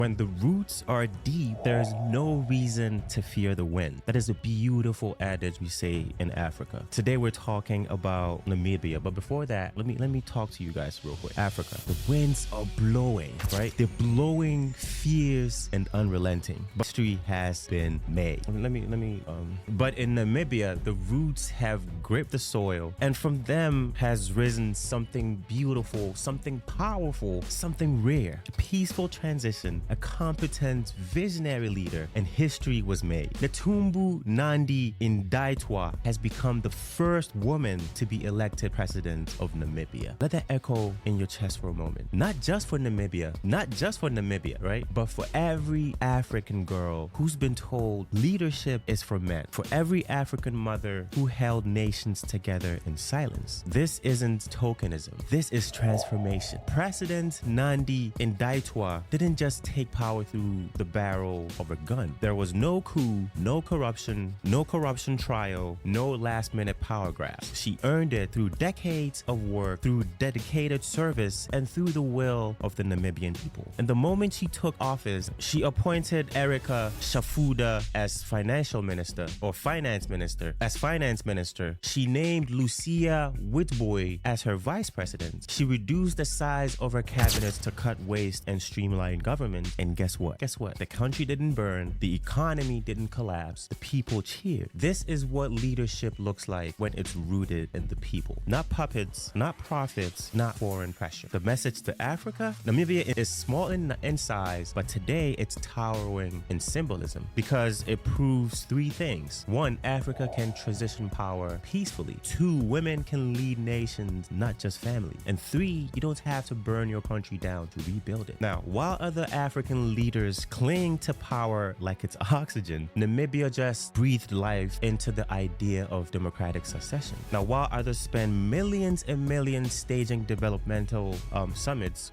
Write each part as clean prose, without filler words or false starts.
When the roots are deep, there's no reason to fear the wind. That is a beautiful adage we say in Africa. Today we're talking about Namibia, but before that, let me talk to you guys real quick. Africa, the winds are blowing, right? They're blowing fierce and unrelenting. But history has been made. But in Namibia, the roots have gripped the soil, and from them has risen something beautiful, something powerful, something rare. A peaceful transition, a competent, visionary leader, and history was made. Natumbu Nandi-Ndaitwah has become the first woman to be elected president of Namibia. Let that echo in your chest for a moment. Not just for Namibia, right? But for every African girl who's been told leadership is for men. For every African mother who held nations together in silence. This isn't tokenism. This is transformation. President Nandi-Ndaitwah didn't just take power through the barrel of a gun. There was no coup, no corruption trial, no last-minute power grabs. She earned it through decades of work, through dedicated service, and through the will of the Namibian people. And the moment she took office, she appointed Erika Shafuda as finance minister. She named Lucia Witboy as her vice president. She reduced the size of her cabinet to cut waste and streamline government. And guess what? The country didn't burn. The economy didn't collapse. The people cheered. This is what leadership looks like when it's rooted in the people. Not puppets, not profits, not foreign pressure. The message to Africa: Namibia is small in size, but today it's towering in symbolism because it proves three things. One, Africa can transition power peacefully. Two, women can lead nations, not just family. And three, you don't have to burn your country down to rebuild it. Now, while other African leaders cling to power like it's oxygen, Namibia just breathed life into the idea of democratic succession. Now, while others spend millions and millions staging developmental summits,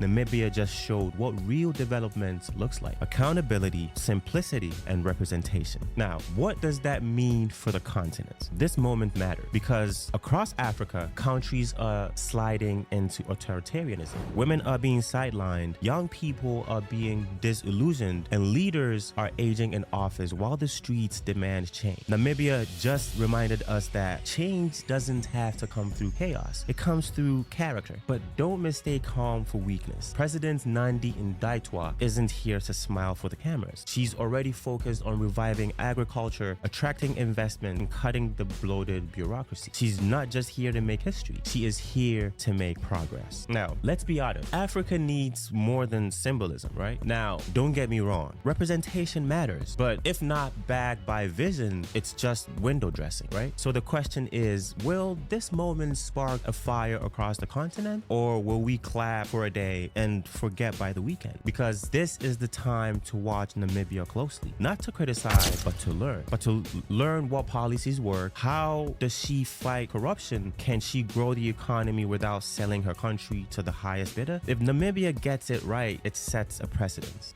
Namibia just showed what real development looks like. Accountability, simplicity, and representation. Now, what does that mean for the continent? This moment matters because across Africa, countries are sliding into authoritarianism. Women are being sidelined, young people are being disillusioned, and leaders are aging in office while the streets demand change. Namibia just reminded us that change doesn't have to come through chaos. It comes through character. But don't mistake calm for weakness. President Nandi-Ndaitwah isn't here to smile for the cameras. She's already focused on reviving agriculture, attracting investment, and cutting the bloated bureaucracy. She's not just here to make history. She is here to make progress. Now, let's be honest. Africa needs more than symbolism, right? Now, don't get me wrong. Representation matters, but if not backed by vision, it's just window dressing, right? So the question is, will this moment spark a fire across the continent, or will we clap for a day and forget by the weekend? Because this is the time to watch Namibia closely, not to criticize, but to learn what policies work. How does she fight corruption? Can she grow the economy without selling her country to the highest bidder? If Namibia gets it right, it sets a precedent.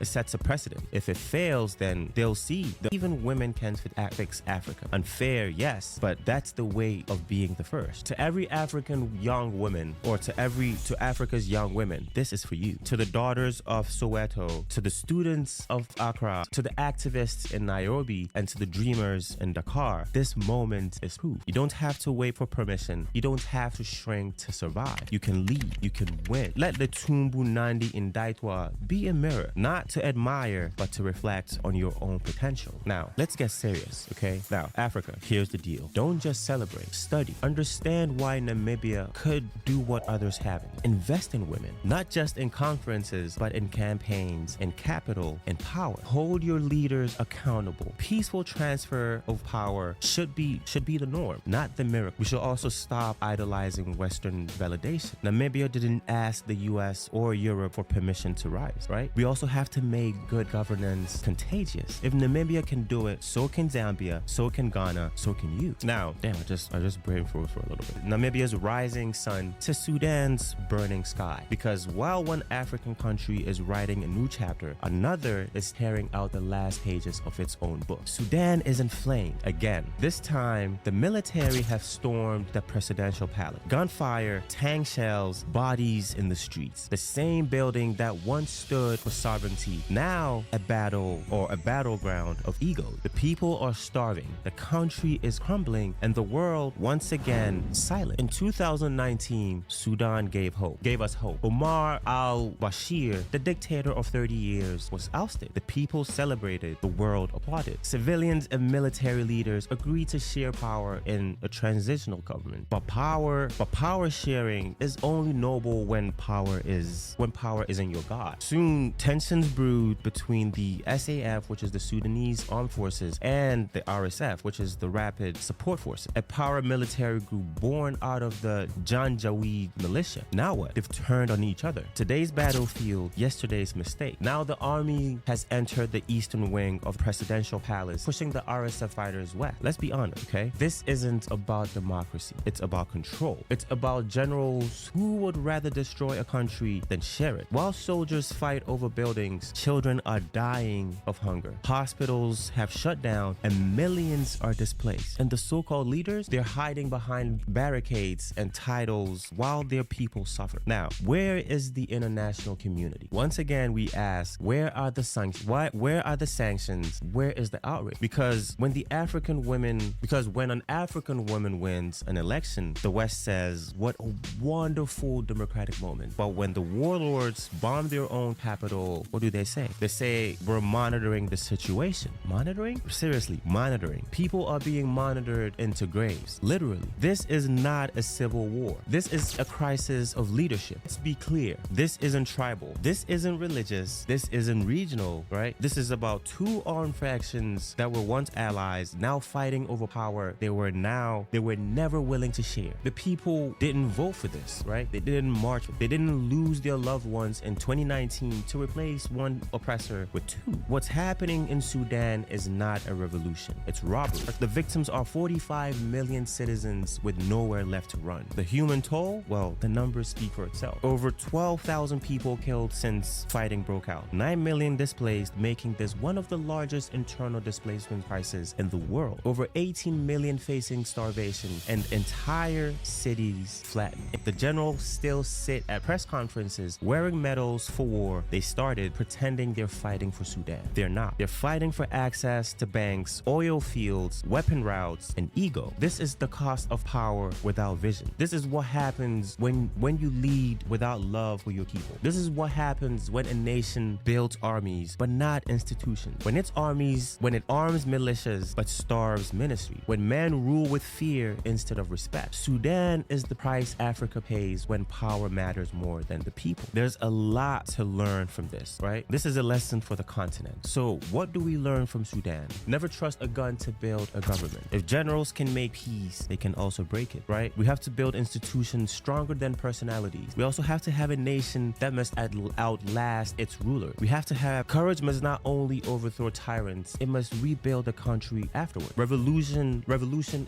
If it fails, then they'll see that even women can fix Africa. Unfair, yes, but that's the way of being the first. To every African young woman, or to Africa's young women, this is for you. To the daughters of Soweto, to the students of Accra, to the activists in Nairobi, and to the dreamers in Dakar, this moment is proof. You don't have to wait for permission. You don't have to shrink to survive. You can lead. You can win. Let the Natumbu Nandi-Ndaitwah be a mirror, not to admire, but to reflect on your own potential. Now, let's get serious, okay? Now, Africa, here's the deal. Don't just celebrate. Study. Understand why Namibia could do what others haven't. Invest in women, not just in conferences, but in campaigns, in capital, in power. Hold your leaders accountable. Peaceful transfer of power should be the norm, not the miracle. We should also stop idolizing Western validation. Namibia didn't ask the US or Europe for permission to rise, right? We also have to make good governance contagious. If Namibia can do it, so can Zambia, so can Ghana, so can you. Now, damn, I just brain froze for a little bit. Namibia's rising sun to Sudan's burning sky. Because while one African country is writing a new chapter, another is tearing out the last pages of its own book. Sudan is inflamed again. This time, the military have stormed the presidential palace. Gunfire, tank shells, bodies in the streets. The same building building that once stood for sovereignty, now a battleground of ego. The people are starving, the country is crumbling, and the world once again silent. In 2019, Sudan gave us hope. Omar al-Bashir, the dictator of 30 years, was ousted. The people celebrated, the world applauded. Civilians and military leaders agreed to share power in a transitional government. But power sharing is only noble when power is in your God. Soon, tensions brewed between the SAF, which is the Sudanese Armed Forces, and the RSF, which is the Rapid Support Forces. A paramilitary group born out of the Janjaweed militia. Now what? They've turned on each other. Today's battlefield, yesterday's mistake. Now the army has entered the eastern wing of the presidential palace, pushing the RSF fighters west. Let's be honest, okay? This isn't about democracy. It's about control. It's about generals who would rather destroy a country than share it. While soldiers fight over buildings, children are dying of hunger. Hospitals have shut down and millions are displaced. And the so-called leaders, they're hiding behind barricades and titles while their people suffer. Now, where is the international community? Once again, we ask, where are the sanctions? Where are the sanctions? Where is the outrage? Because when an African woman wins an election, the West says, what a wonderful democratic moment. But when the warlords bomb their own capital, what do they say? They say, we're monitoring the situation. Monitoring? Seriously, monitoring. People are being monitored into graves. Literally. This is not a civil war. This is a crisis of leadership. Let's be clear. This isn't tribal. This isn't religious. This isn't regional, right? This is about two armed factions that were once allies, now fighting over power they were never willing to share. The people didn't vote for this, right? They didn't march. They didn't lose their loved ones in 2019 to replace one oppressor with two. What's happening in Sudan is not a revolution. It's robbery. The victims are 45 million citizens with nowhere left to run. The human toll? Well, the numbers speak for itself. Over 12,000 people killed since fighting broke out. 9 million displaced, making this one of the largest internal displacement crises in the world. Over 18 million facing starvation and entire cities flattened. The generals still sit at press conferences wearing medals for war they started pretending they're fighting for Sudan. They're not. They're fighting for access to banks, oil fields, weapon routes, and ego. This is the cost of power without vision. This is what happens when you lead without love for your people. This is what happens when a nation builds armies but not institutions. When it arms militias but starves ministry. When men rule with fear instead of respect. Sudan is the price Africa pays when power matters more than the people. There's a lot to learn from this, right? This is a lesson for the continent. So what do we learn from Sudan? Never trust a gun to build a government. If generals can make peace, they can also break it, right? We have to build institutions stronger than personalities. We also have to have a nation that must outlast its ruler. We have to have courage must not only overthrow tyrants, it must rebuild the country afterward. Revolution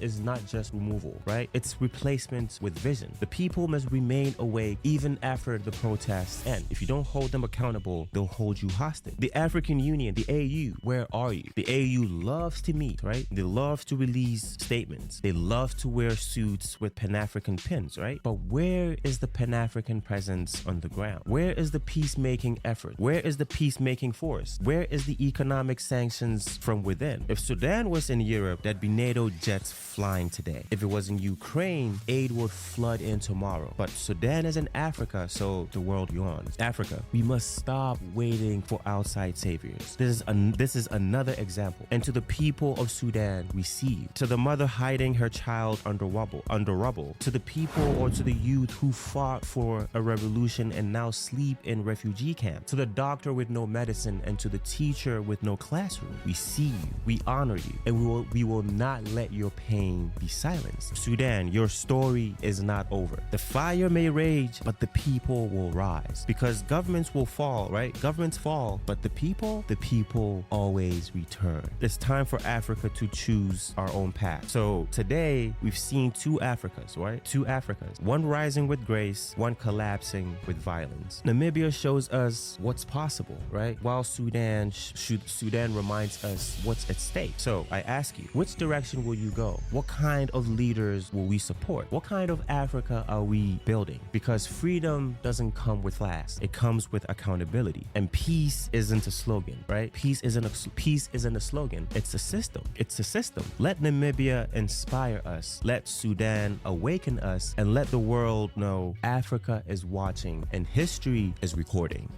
is not just removal, right? It's replacement with vision. The people must remain awake even after the protests end. If you don't hold them accountable, they'll hold you hostage. The African Union, the AU, where are you? The AU loves to meet, right? They love to release statements. They love to wear suits with Pan-African pins, right? But where is the Pan-African presence on the ground? Where is the peacemaking effort? Where is the peacemaking force? Where is the economic sanctions from within? If Sudan was in Europe, there'd be NATO jets flying today. If it was in Ukraine, aid would flood in tomorrow. But Sudan is in Africa, so the world yawns. Africa, we must stop waiting for outside saviors. This is another example. And to the people of Sudan, receive. To the mother hiding her child under rubble. To the people or to the youth who fought for a revolution and now sleep in refugee camps. To the doctor with no medicine and to the teacher with no classroom. We see you, we honor you, and we will not let your pain be silenced. Sudan, your story is not over. The fire may rage, but the people will rise. Because governments will fall, right? Governments fall, but the people always return. It's time for Africa to choose our own path. So today, we've seen two Africas, right? Two Africas. One rising with grace, one collapsing with violence. Namibia shows us what's possible, right? While Sudan reminds us what's at stake. So I ask you, which direction will you go? What kind of leaders will we support? What kind of Africa are we building? Because freedom doesn't come with class. It comes with accountability. And peace isn't a slogan, right? Peace isn't a slogan. It's a system. It's a system. Let Namibia inspire us. Let Sudan awaken us, and let the world know Africa is watching and history is recording.